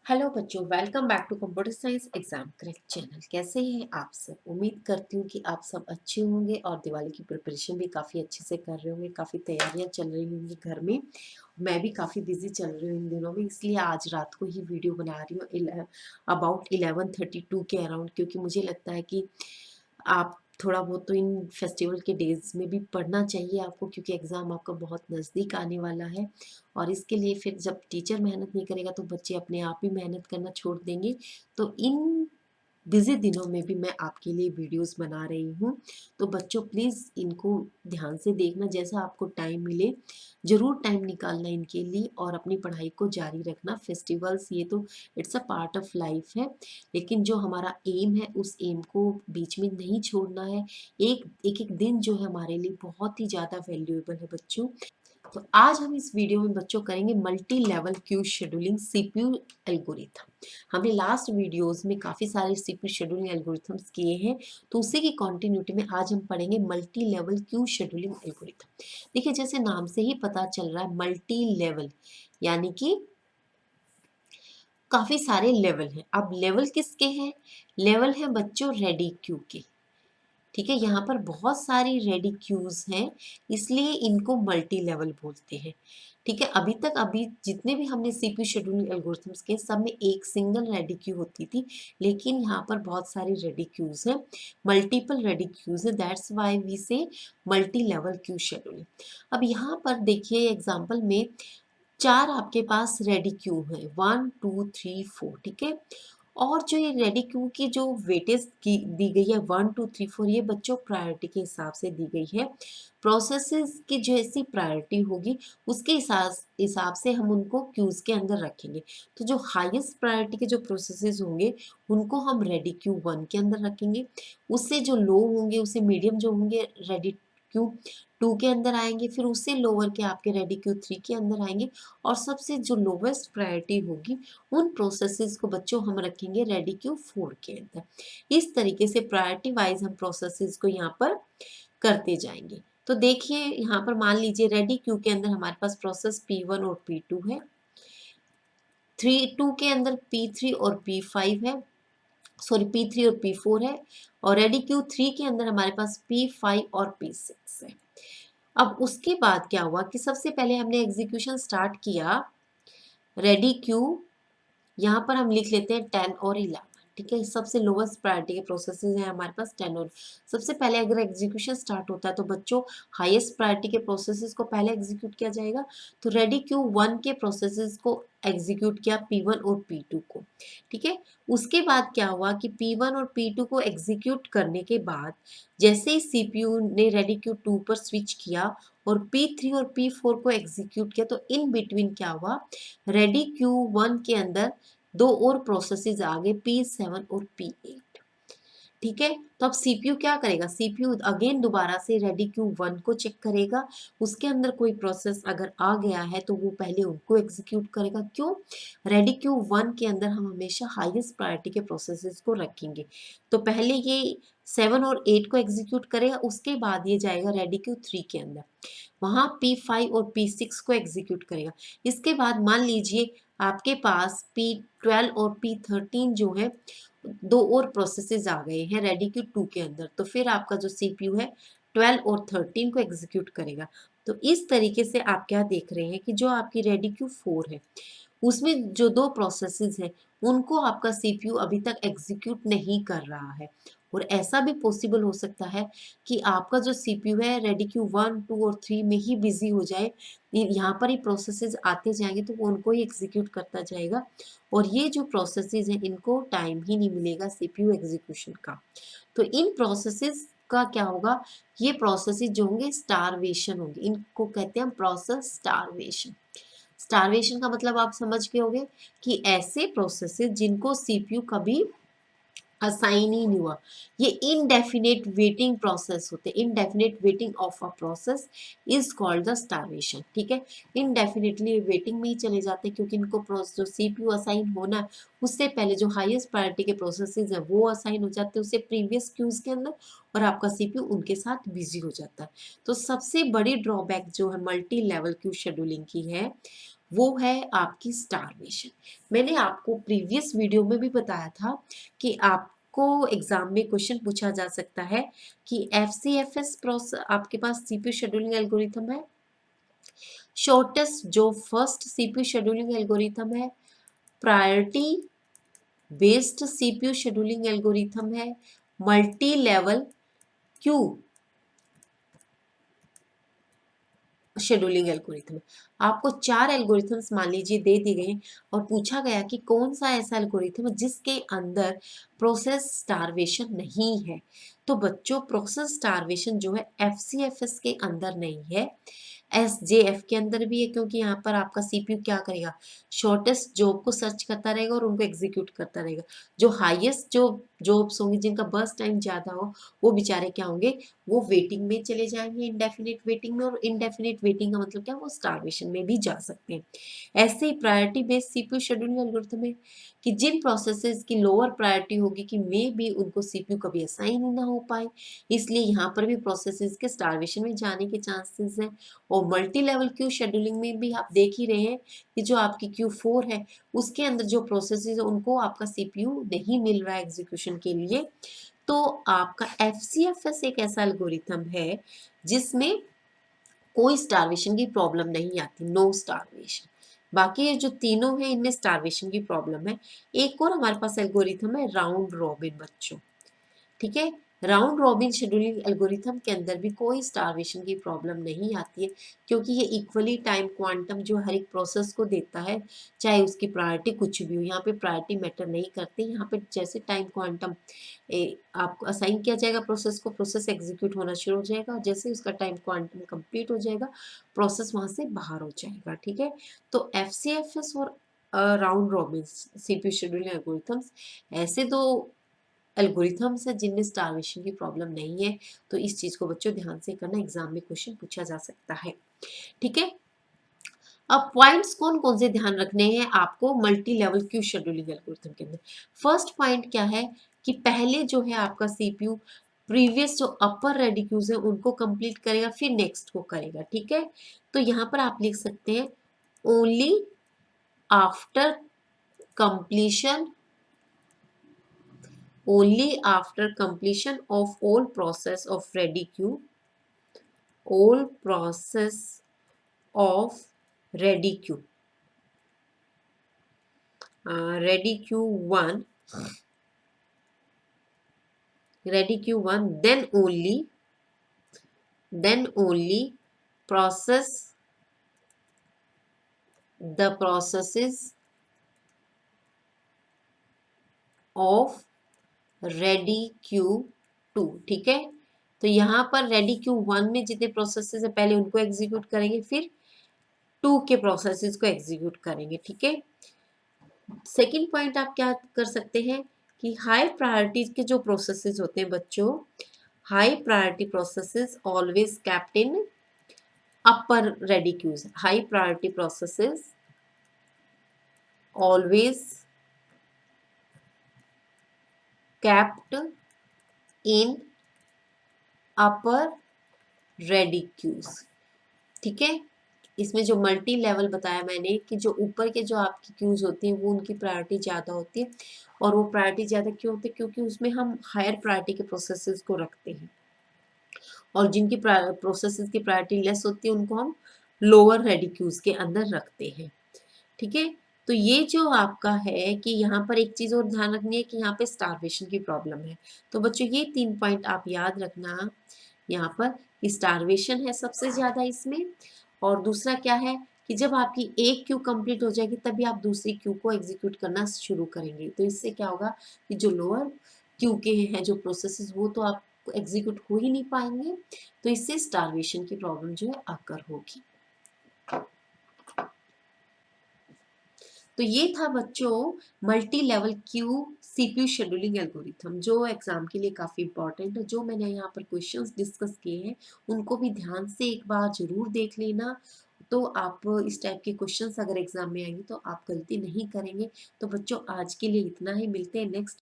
Hello बच्चों, welcome back to computer science exam correct channel. कैसे हैं आप सब? उम्मीद करती हूँ कि आप सब अच्छे होंगे और दिवाली की प्रिपरेशन भी काफ़ी अच्छे से कर रहे होंगे। काफ़ी तैयारियां चल रही होंगी घर में। मैं भी काफ़ी बिजी चल रही हूँ इन दिनों में, इसलिए आज रात को ही वीडियो बना रही हूँ अबाउट 11:32 के अराउंड, क्योंकि मुझे लगता है कि आप थोड़ा बहुत तो इन फेस्टिवल के डेज में भी पढ़ना चाहिए आपको, क्योंकि एग्ज़ाम आपका बहुत नज़दीक आने वाला है। और इसके लिए फिर जब टीचर मेहनत नहीं करेगा तो बच्चे अपने आप ही मेहनत करना छोड़ देंगे। तो इन बिज़ी दिनों में भी मैं आपके लिए वीडियोस बना रही हूँ। तो बच्चों प्लीज़ इनको ध्यान से देखना, जैसा आपको टाइम मिले ज़रूर टाइम निकालना इनके लिए और अपनी पढ़ाई को जारी रखना। फेस्टिवल्स ये तो it's a part of life है, लेकिन जो हमारा एम है उस एम को बीच में नहीं छोड़ना है। एक एक एक दिन जो है हमारे लिए बहुत ही ज़्यादा वैल्यूएबल है बच्चों। तो आज हम इस वीडियो में बच्चों करेंगे multi level queue scheduling CPU algorithm. हमने लास्ट वीडियोस में काफ़ी सारे सीपीयू शेड्यूलिंग एल्गोरिथम्स किए हैं, तो उसी की कंटिन्यूटी में आज हम पढ़ेंगे multi level queue scheduling algorithm. देखिए, जैसे नाम से ही पता चल रहा है मल्टी लेवल, यानी कि काफ़ी सारे लेवल हैं। अब लेवल किसके हैं? लेवल है बच्चों रेडी क्यू के। ठीक है, यहाँ पर बहुत सारी रेडी क्यूज हैं, इसलिए इनको मल्टी लेवल बोलते हैं। ठीक है, अभी जितने भी हमने सीपीयू शेड्यूलिंग एल्गोरिथम्स के, सब में एक सिंगल रेडी क्यू होती थी, लेकिन यहाँ पर बहुत सारी रेडी क्यूज हैं, मल्टीपल रेडी क्यूज है। दैट्स व्हाई वी से मल्टी लेवल क्यू शेड्यूलिंग। अब यहाँ पर देखिए एग्जाम्पल में चार आपके पास रेडी क्यू है, 1 2 3 4। ठीक है, और जो ये रेडी क्यू की जो वेटेज की दी गई है 1 2 3 4, ये बच्चों प्रायोरिटी के हिसाब से दी गई है। प्रोसेसेस की जैसी प्रायोरिटी होगी उसके हिसाब से हम उनको क्यूज के अंदर रखेंगे। तो जो हाईएस्ट प्रायोरिटी के जो प्रोसेसेस होंगे उनको हम रेडी क्यू 1 के अंदर रखेंगे। उससे जो लो होंगे, उससे मीडियम जो होंगे, रेडी क्यू 2 के अंदर आएंगे। फिर उससे लोअर के आपके रेडी क्यू 3 के अंदर आएंगे। और सबसे जो लोवेस्ट प्रायोरिटी होगी उन प्रोसेसेस को बच्चों हम रखेंगे रेडी क्यू 4 के अंदर। इस तरीके से प्रायोरिटी वाइज हम प्रोसेसेस को यहाँ पर करते जाएंगे। तो देखिए यहाँ पर मान लीजिए रेडी क्यू के अंदर हमारे पास प्रोसेस P1 और P2 है, 2 के अंदर P3 और P5 है, सॉरी P3 और P4 है, और रेडी क्यू 3 के अंदर हमारे पास P5 और P6 है। अब उसके बाद क्या हुआ कि सबसे पहले हमने एग्जीक्यूशन स्टार्ट किया रेडी क्यू, यहाँ पर हम लिख लेते हैं 10 और 11। ठीक है, सबसे लोवेस्ट प्रायोरिटी के प्रोसेसेस हैं हमारे पास 10 और। सबसे पहले अगर एग्जीक्यूशन स्टार्ट होता है तो बच्चों हाईएस्ट प्रायोरिटी के प्रोसेसेस को पहले एग्जीक्यूट किया जाएगा। तो रेडी क्यू 1 के प्रोसेसेस को एग्जीक्यूट किया P1 और P2 को। ठीक है, उसके बाद क्या हुआ कि P1 और P2 को एग्जीक्यूट करने के बाद जैसे ही सीपीयू ने रेडी क्यू 2 पर स्विच किया और P3 और P4 को एग्जीक्यूट किया, तो इन बिटवीन क्या हुआ, रेडी क्यू 1 के अंदर दो और प्रोसेसेस आ गए P7 और P8। ठीक है, तो अब सीपीयू क्या करेगा, सीपीयू अगेन दोबारा से रेडी क्यू 1 को चेक करेगा। उसके अंदर कोई प्रोसेस अगर आ गया है तो वो पहले उनको एग्जीक्यूट करेगा। क्यों? रेडी क्यू 1 के अंदर हम हमेशा हाईएस्ट प्रायोरिटी के प्रोसेसेस को रखेंगे। तो पहले ये 7 और 8 को एग्जीक्यूट करेगा, उसके बाद ये जाएगा रेडी क्यू 3 के अंदर, वहां P5 और P6 को एग्जीक्यूट करेगा। इसके बाद मान लीजिए आपके पास P12 और P13 जो है, दो और प्रोसेसेस आ गए हैं रेडी क्यू 2 के अंदर, तो फिर आपका जो सीपीयू है 12 और 13 को एग्जीक्यूट करेगा। तो इस तरीके से आप क्या देख रहे हैं कि जो आपकी रेडी क्यू 4 है उसमें जो दो प्रोसेसेस हैं उनको आपका सीपीयू अभी तक एग्जीक्यूट नहीं कर रहा है। और ऐसा भी पॉसिबल हो सकता है कि आपका जो सीपीयू है रेडी क्यू 1 2 और 3 में ही बिजी हो जाए, यहाँ पर ही प्रोसेसेस आते जाएंगे तो वो उनको ही एग्जीक्यूट करता जाएगा, और ये जो प्रोसेसेस हैं इनको टाइम ही नहीं मिलेगा सीपीयू एग्जीक्यूशन का। तो इन प्रोसेसेस का क्या होगा, ये प्रोसेसेस जो होंगे स्टारवेशन होंगे, इनको कहते हैं प्रोसेस स्टारवेशन। स्टारवेशन का मतलब आप समझ गए होंगे कि ऐसे प्रोसेसेस जिनको सीपीयू कभी असाइन ही नहीं हुआ, ये इनडेफिनेट वेटिंग प्रोसेस होते हैं। Indefinite waiting of a process is called the starvation. ठीक है, इनडेफिनेटली वेटिंग में ही चले जाते हैं क्योंकि इनको जो सीपीयू असाइन होना है उससे पहले जो हाईएस्ट प्रायोरिटी के प्रोसेसेस हैं वो असाइन हो जाते हैं उससे प्रीवियस क्यूज के अंदर, और आपका सीपीयू उनके साथ बिजी हो जाता है। तो सबसे बड़ी ड्रॉबैक जो है मल्टी लेवल क्यू शेड्यूलिंग की है वो है आपकी स्टारवेशन। मैंने आपको प्रीवियस वीडियो में भी बताया था कि आपको एग्जाम में क्वेश्चन पूछा जा सकता है कि FCFS प्रोसेस आपके पास सीपीयू शेड्यूलिंग एल्गोरिथम है, shortest job first CPU scheduling algorithm है, priority based CPU scheduling algorithm है, multi level queue scheduling algorithm. आपको 4 एल्गोरिथम्स मान लीजिए दे दी गई और पूछा गया कि कौन सा ऐसा एल्गोरिथम है जिसके अंदर प्रोसेस स्टारवेशन नहीं है। तो बच्चों प्रोसेस स्टारवेशन जो है FCFS के अंदर नहीं है, SJF के अंदर भी है, क्योंकि यहाँ पर आपका सीपीयू क्या करेगा, शॉर्टेस्ट जॉब को सर्च करता रहेगा और उनको एग्जीक्यूट करता रहेगा। जो हाईएस्ट जो जॉब्स होंगी जिनका बर्स्ट टाइम ज्यादा हो वो बेचारे क्या होंगे, वो वेटिंग में चले जाएंगे, इंडेफिनिट वेटिंग में, और इंडेफिनिट वेटिंग का मतलब क्या, वो स्टारवेशन में भी जा सकते हैं। ऐसे ही priority based CPU scheduling algorithm है कि जिन प्रोसेसेस की लोअर प्रायोरिटी होगी कि मे भी उनको सीपीयू कभी असाइन ही ना हो पाए, इसलिए यहाँ पर भी प्रोसेसेस के स्टारवेशन में जाने के चांसेस हैं। और मल्टी लेवल क्यू शेड्यूलिंग में भी आप देख ही रहे हैं कि जो आपकी Q4 है उसके अंदर जो प्रोसेसेस है उनको आपका सीपीयू नहीं मिल रहा है एग्जीक्यूशन के लिए। तो आपका FCFS एक ऐसा एल्गोरिथम है जिसमें कोई स्टारवेशन की प्रॉब्लम नहीं आती, नो स्टारवेशन। बाकी ये जो तीनों है इनमें स्टारवेशन की प्रॉब्लम है। एक और हमारे पास एल्गोरिथम है राउंड रॉबिन बच्चों, ठीक है। राउंड रॉबिन शेड्यूलिंग एल्गोरिथम के अंदर भी कोई स्टारवेशन की प्रॉब्लम नहीं आती है, क्योंकि ये इक्वली टाइम क्वांटम जो हर एक प्रोसेस को देता है, चाहे उसकी प्रायोरिटी कुछ भी हो। यहाँ पे प्रायोरिटी मैटर नहीं करती, यहाँ पे जैसे टाइम क्वांटम आपको असाइन किया जाएगा प्रोसेस को, प्रोसेस एग्जीक्यूट होना शुरू हो जाएगा और जैसे उसका टाइम क्वांटम कंप्लीट हो जाएगा प्रोसेस वहां से बाहर हो जाएगा, ठीक है। तो FCFS और round robin CPU scheduling algorithms ऐसे दो एल्गोरिथम्स है जिनमें स्टारवेशन की प्रॉब्लम नहीं है। तो इस चीज को बच्चों ध्यान से करना, एग्जाम में क्वेश्चन पूछा जा सकता है, ठीक है। अब पॉइंट्स कौन कौन से ध्यान रखने हैं आपको multi level queue scheduling algorithm के अंदर। फर्स्ट पॉइंट क्या है कि पहले जो है आपका सीपीयू प्रीवियस जो अपर रेडिक्यूज है उनको कंप्लीट करेगा, फिर नेक्स्ट को करेगा, ठीक है। तो यहाँ पर आप लिख सकते हैं only after completion, only after completion of all process of ready queue, all process of ready queue, ready queue 1, ready queue 1, then only process the processes of ready queue 2, ठीक है। तो यहाँ पर रेडी क्यू 1 में जितने processes है पहले उनको एग्जीक्यूट करेंगे, फिर 2 के प्रोसेसेस को एग्जीक्यूट करेंगे, ठीक है। सेकंड पॉइंट आप क्या कर सकते हैं कि हाई प्रायोरिटी के जो प्रोसेसेस होते हैं बच्चों, high priority processes always kept in upper ready queues, high priority processes always kept in upper ready queues, ठीक है। इसमें जो मल्टी लेवल बताया मैंने कि जो ऊपर के जो आपकी क्यूज होती हैं वो उनकी प्रायोरिटी ज़्यादा होती है, और वो प्रायोरिटी ज़्यादा क्यों होती है, क्योंकि उसमें हम हायर प्रायोरिटी के प्रोसेसेस को रखते हैं, और जिनकी प्रोसेसेस की प्रायोरिटी लेस होती है उनको हम लोअर रेडी क्यूज के अंदर रखते हैं, ठीक है। तो ये जो आपका है कि यहाँ पर एक चीज़ और ध्यान रखनी है कि यहाँ पे स्टारवेशन की प्रॉब्लम है। तो बच्चों ये 3 पॉइंट आप याद रखना यहाँ पर, स्टारवेशन है सबसे ज़्यादा इसमें, और दूसरा क्या है कि जब आपकी एक क्यू कंप्लीट हो जाएगी तभी आप दूसरी क्यू को एग्जीक्यूट करना शुरू करेंगे। तो इससे क्या होगा कि जो लोअर क्यू के हैं जो प्रोसेसेस वो तो आप एग्जीक्यूट हो ही नहीं पाएंगे, तो इससे स्टारवेशन की प्रॉब्लम जो है आकर होगी। तो ये था बच्चों multi level Q CPU scheduling algorithm, जो एग्जाम के लिए काफी इंपॉर्टेंट है। जो मैंने यहाँ पर क्वेश्चंस डिस्कस किए हैं उनको भी ध्यान से एक बार जरूर देख लेना, तो आप इस टाइप के क्वेश्चंस अगर एग्जाम में आएंगे तो आप गलती नहीं करेंगे। तो बच्चों आज के लिए इतना ही, मिलते हैं नेक्स्ट